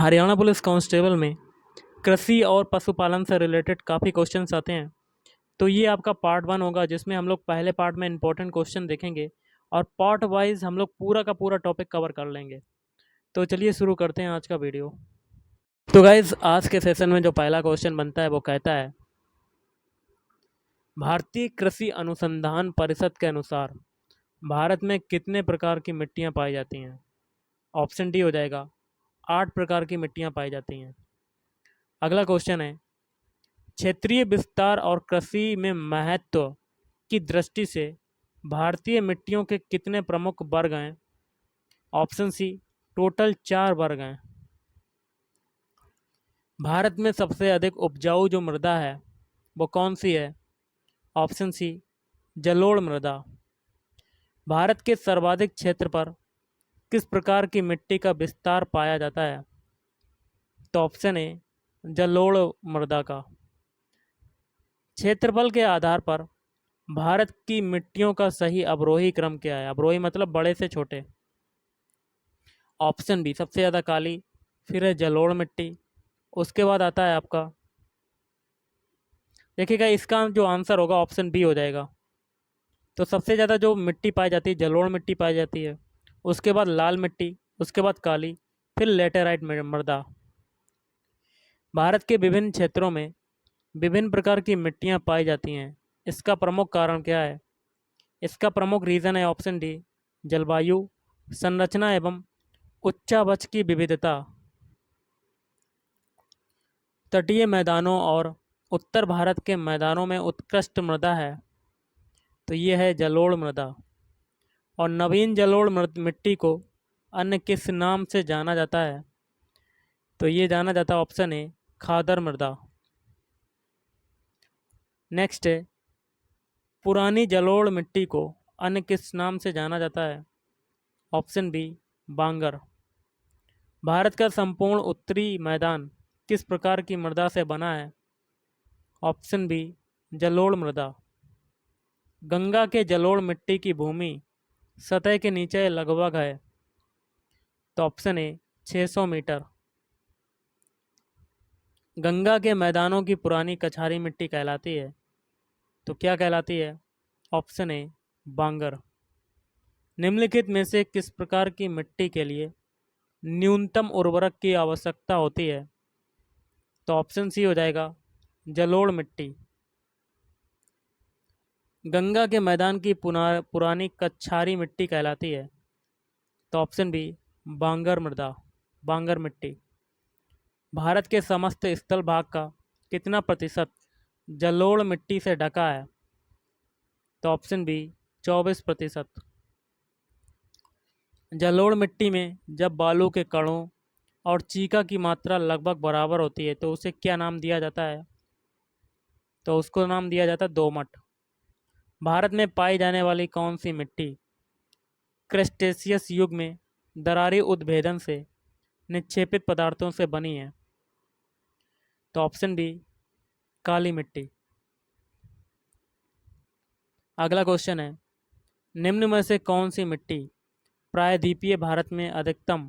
Haryana police constable में कृषि और पशुपालन से रिलेटेड काफ़ी क्वेश्चंस आते हैं। तो ये आपका पार्ट 1 होगा, जिसमें हम लोग पहले पार्ट में इंपॉर्टेंट क्वेश्चन देखेंगे और पार्ट वाइज हम लोग पूरा का पूरा टॉपिक कवर कर लेंगे। तो चलिए शुरू करते हैं आज का वीडियो। तो गाइज, आज के सेशन में जो पहला क्वेश्चन बनता है वो कहता है, भारतीय कृषि अनुसंधान परिषद के अनुसार भारत में कितने प्रकार की मिट्टियाँ पाई जाती हैं? ऑप्शन डी हो जाएगा, 8 प्रकार की मिट्टियाँ पाई जाती हैं। अगला क्वेश्चन है, क्षेत्रीय विस्तार और कृषि में महत्व की दृष्टि से भारतीय मिट्टियों के कितने प्रमुख वर्ग हैं? ऑप्शन सी, टोटल 4 वर्ग हैं। भारत में सबसे अधिक उपजाऊ जो मृदा है वो कौन सी है? ऑप्शन सी, जलोढ़ मृदा। भारत के सर्वाधिक क्षेत्र पर किस प्रकार की मिट्टी का विस्तार पाया जाता है? तो ऑप्शन ए, जलोढ़ मृदा का। क्षेत्रफल के आधार पर भारत की मिट्टियों का सही अवरोही क्रम क्या है? अवरोही मतलब बड़े से छोटे। ऑप्शन बी, सबसे ज़्यादा काली, फिर है जलोढ़ मिट्टी, उसके बाद आता है आपका, देखिएगा इसका जो आंसर होगा ऑप्शन बी हो जाएगा। तो सबसे ज़्यादा जो मिट्टी पाई जाती है जलोढ़ मिट्टी पाई जाती है, उसके बाद लाल मिट्टी, उसके बाद काली, फिर लेटेराइट मृदा। भारत के विभिन्न क्षेत्रों में विभिन्न प्रकार की मिट्टियाँ पाई जाती हैं। इसका प्रमुख कारण क्या है? इसका प्रमुख रीज़न है ऑप्शन डी, जलवायु, संरचना एवं उच्चावच की विविधता। तटीय मैदानों और उत्तर भारत के मैदानों में उत्कृष्ट मृदा है, तो ये है जलोढ़ मृदा। और नवीन जलोढ़ मिट्टी को अन्य किस नाम से जाना जाता है? तो ये जाना जाता है ऑप्शन ए, खादर मृदा। नेक्स्ट है, पुरानी जलोढ़ मिट्टी को अन्य किस नाम से जाना जाता है? ऑप्शन बी, बांगर। भारत का संपूर्ण उत्तरी मैदान किस प्रकार की मृदा से बना है? ऑप्शन बी, जलोढ़ मृदा। गंगा के जलोढ़ मिट्टी की भूमि सतह के नीचे लगभग है, तो ऑप्शन ए, 600 मीटर। गंगा के मैदानों की पुरानी कछारी मिट्टी कहलाती है, तो क्या कहलाती है? ऑप्शन ए, बांगर। निम्नलिखित में से किस प्रकार की मिट्टी के लिए न्यूनतम उर्वरक की आवश्यकता होती है? तो ऑप्शन सी हो जाएगा, जलोढ़ मिट्टी। गंगा के मैदान की पुरानी कछारी मिट्टी कहलाती है, तो ऑप्शन बी, बांगर मृदा, बांगर मिट्टी। भारत के समस्त स्थल भाग का कितना प्रतिशत जलोढ़ मिट्टी से ढका है? तो ऑप्शन बी, 24%। जलोढ़ मिट्टी में जब बालू के कणों और चीका की मात्रा लगभग बराबर होती है तो उसे क्या नाम दिया जाता है? तो उसको नाम दिया जाता है दोमट। भारत में पाई जाने वाली कौन सी मिट्टी क्रेस्टेशियस युग में दरारी उद्भेदन से निक्षेपित पदार्थों से बनी है? तो ऑप्शन बी, काली मिट्टी। अगला क्वेश्चन है, निम्न में से कौन सी मिट्टी प्रायद्वीपीय भारत में अधिकतम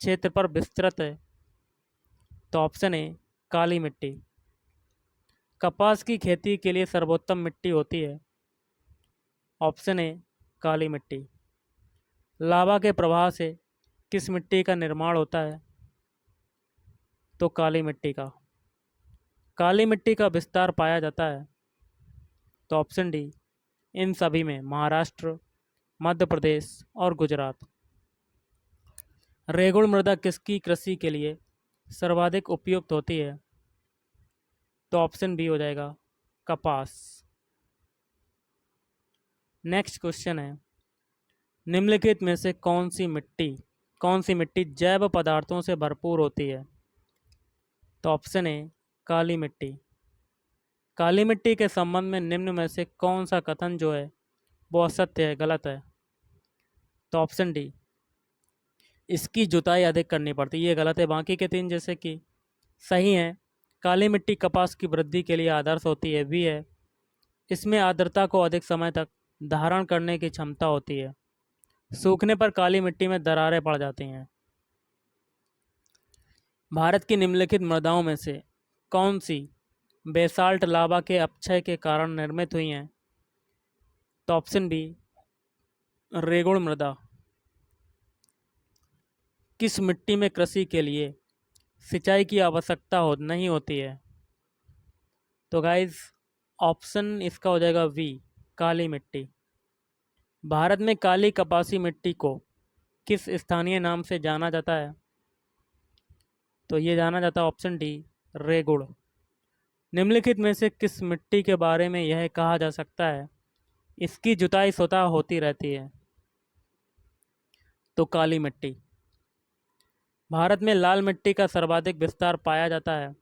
क्षेत्र पर विस्तृत है? तो ऑप्शन ए, काली मिट्टी। कपास की खेती के लिए सर्वोत्तम मिट्टी होती है? ऑप्शन ए, काली मिट्टी। लावा के प्रवाह से किस मिट्टी का निर्माण होता है? तो काली मिट्टी का। काली मिट्टी का विस्तार पाया जाता है? तो ऑप्शन डी, इन सभी में, महाराष्ट्र, मध्य प्रदेश और गुजरात। रेगुड़ मृदा किसकी कृषि के लिए सर्वाधिक उपयुक्त होती है? तो ऑप्शन बी हो जाएगा, कपास। नेक्स्ट क्वेश्चन है, निम्नलिखित में से कौन सी मिट्टी जैव पदार्थों से भरपूर होती है? तो ऑप्शन ए, काली मिट्टी। काली मिट्टी के संबंध में निम्न में से कौन सा कथन जो है वो असत्य है, गलत है? तो ऑप्शन डी, इसकी जुताई अधिक करनी पड़ती है, ये गलत है। बाकी के 3 जैसे कि सही हैं। काली मिट्टी कपास की वृद्धि के लिए आदर्श होती है, भी है। इसमें आर्द्रता को अधिक समय तक धारण करने की क्षमता होती है। सूखने पर काली मिट्टी में दरारें पड़ जाती हैं। भारत की निम्नलिखित मृदाओं में से कौन सी बेसाल्ट लावा के अपक्षय के कारण निर्मित हुई हैं? तो ऑप्शन बी रेगुड़ मृदा। किस मिट्टी में कृषि के लिए सिंचाई की आवश्यकता नहीं होती है? तो गाइस ऑप्शन इसका हो जाएगा वी काली मिट्टी। भारत में काली कपासी मिट्टी को किस स्थानीय नाम से जाना जाता है? तो ये जाना जाता है ऑप्शन डी रेगुड़। निम्नलिखित में से किस मिट्टी के बारे में यह कहा जा सकता है इसकी जुताई स्वतः होती रहती है? तो काली मिट्टी। भारत में लाल मिट्टी का सर्वाधिक विस्तार पाया जाता है?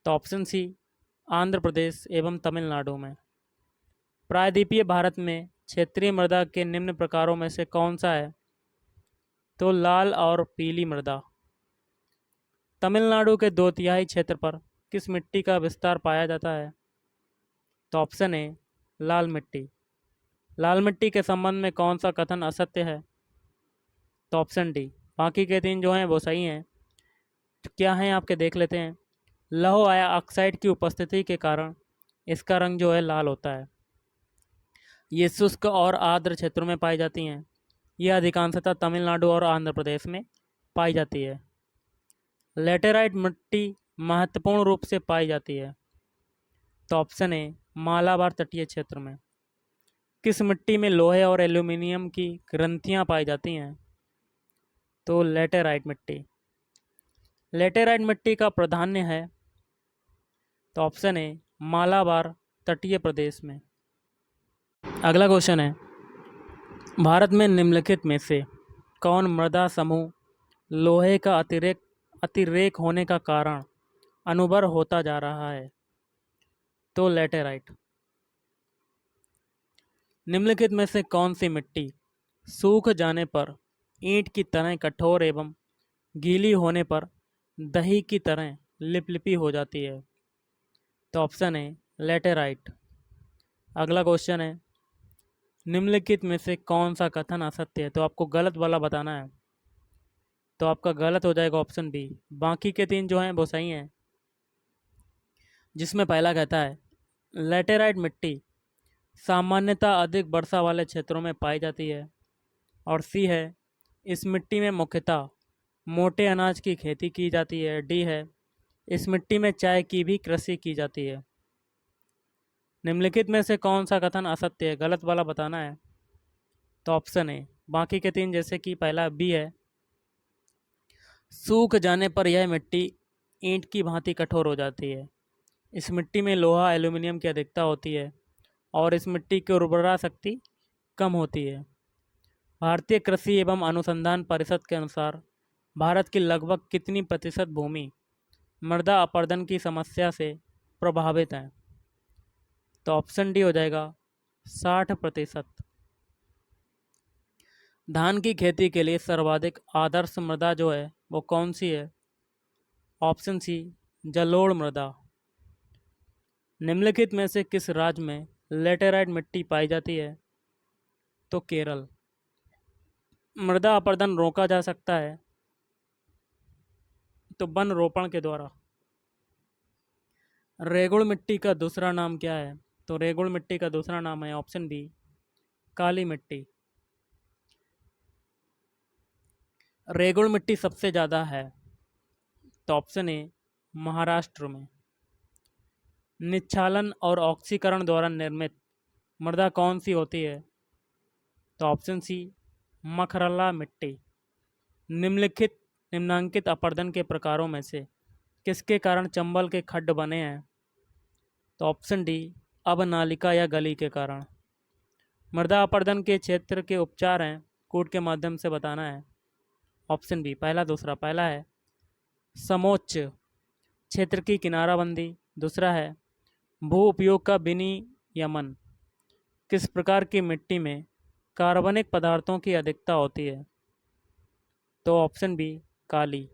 तो ऑप्शन सी आंध्र प्रदेश एवं तमिलनाडु में। प्रायद्वीपीय भारत में क्षेत्रीय मृदा के निम्न प्रकारों में से कौन सा है? तो लाल और पीली मृदा। तमिलनाडु के 2/3 क्षेत्र पर किस मिट्टी का विस्तार पाया जाता है? तो ऑप्शन ए लाल मिट्टी। लाल मिट्टी के संबंध में कौन सा कथन असत्य है? तो ऑप्शन डी। बाकी के 3 जो हैं वो सही हैं। तो क्या हैं आपके देख लेते हैं। लौह ऑक्साइड की उपस्थिति के कारण इसका रंग जो है लाल होता है। ये शुष्क और आर्द्र क्षेत्रों में पाई जाती हैं। ये अधिकांशतः तमिलनाडु और आंध्र प्रदेश में पाई जाती है। लेटेराइट मिट्टी महत्वपूर्ण रूप से पाई जाती है। तो ऑप्शन ए मालाबार तटीय क्षेत्र में। किस मिट्टी में लोहे और एल्यूमिनियम की ग्रंथियां पाई जाती हैं? तो लेटेराइट मिट्टी। लेटेराइट मिट्टी का प्राधान्य है? तो ऑप्शन ए मालाबार तटीय प्रदेश में। अगला क्वेश्चन है भारत में निम्नलिखित में से कौन मृदा समूह लोहे का अतिरेक होने का कारण अनुबर होता जा रहा है? तो लेटेराइट। निम्नलिखित में से कौन सी मिट्टी सूख जाने पर ईंट की तरह कठोर एवं गीली होने पर दही की तरह लिपलिपी हो जाती है? तो ऑप्शन है लेटेराइट। अगला क्वेश्चन है निम्नलिखित में से कौन सा कथन असत्य है? तो आपको गलत वाला बताना है। तो आपका गलत हो जाएगा ऑप्शन बी। बाकी के 3 जो हैं वो सही हैं। जिसमें पहला कहता है लेटेराइट मिट्टी सामान्यतः अधिक वर्षा वाले क्षेत्रों में पाई जाती है। और सी है इस मिट्टी में मुख्यतः मोटे अनाज की खेती की जाती है। डी है इस मिट्टी में चाय की भी कृषि की जाती है। निम्नलिखित में से कौन सा कथन असत्य है? गलत वाला बताना है। तो ऑप्शन है बाकी के 3 जैसे कि पहला बी है सूख जाने पर यह मिट्टी ईंट की भांति कठोर हो जाती है। इस मिट्टी में लोहा एल्यूमिनियम की अधिकता होती है और इस मिट्टी की उर्वरा शक्ति कम होती है। भारतीय कृषि एवं अनुसंधान परिषद के अनुसार भारत की लगभग कितनी प्रतिशत भूमि मृदा अपरदन की समस्या से प्रभावित है? तो ऑप्शन डी हो जाएगा 60%। धान की खेती के लिए सर्वाधिक आदर्श मृदा जो है वो कौन सी है? ऑप्शन सी जलोढ़ मृदा। निम्नलिखित में से किस राज्य में लेटेराइट मिट्टी पाई जाती है? तो केरल। मृदा अपरदन रोका जा सकता है तो वन रोपण के द्वारा। रेगुड़ मिट्टी का दूसरा नाम क्या है? तो रेगुड़ मिट्टी का दूसरा नाम है ऑप्शन बी काली मिट्टी। रेगुड़ मिट्टी सबसे ज़्यादा है तो ऑप्शन ए महाराष्ट्र में। निच्छालन और ऑक्सीकरण द्वारा निर्मित मृदा कौन सी होती है? तो ऑप्शन सी मखरला मिट्टी। निम्नांकित अपरदन के प्रकारों में से किसके कारण चंबल के खड्ड बने हैं? तो ऑप्शन डी अवनालिका या गली के कारण। मृदा अपरदन के क्षेत्र के उपचार हैं कूट के माध्यम से बताना है। ऑप्शन बी पहला दूसरा। पहला है समोच्च क्षेत्र की किनाराबंदी। दूसरा है भू उपयोग का विनियमन। किस प्रकार की मिट्टी में कार्बनिक पदार्थों की अधिकता होती है? तो ऑप्शन बी काली।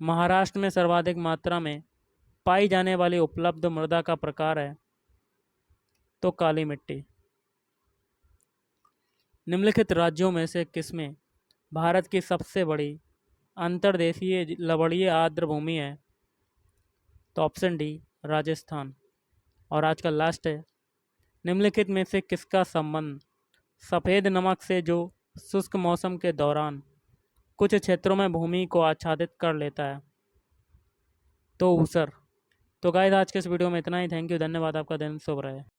महाराष्ट्र में सर्वाधिक मात्रा में पाई जाने वाली उपलब्ध मृदा का प्रकार है तो काली मिट्टी। निम्नलिखित राज्यों में से किसमें भारत की सबसे बड़ी अंतर्देशीय लवणीय आर्द्र भूमि है? तो ऑप्शन डी राजस्थान। और आज का लास्ट है, निम्नलिखित में से किसका संबंध सफ़ेद नमक से जो शुष्क मौसम के दौरान कुछ क्षेत्रों में भूमि को आच्छादित कर लेता है? तो ऊसर। तो गाइस आज के इस वीडियो में इतना ही। थैंक यू, धन्यवाद, आपका दिन शुभ रहे।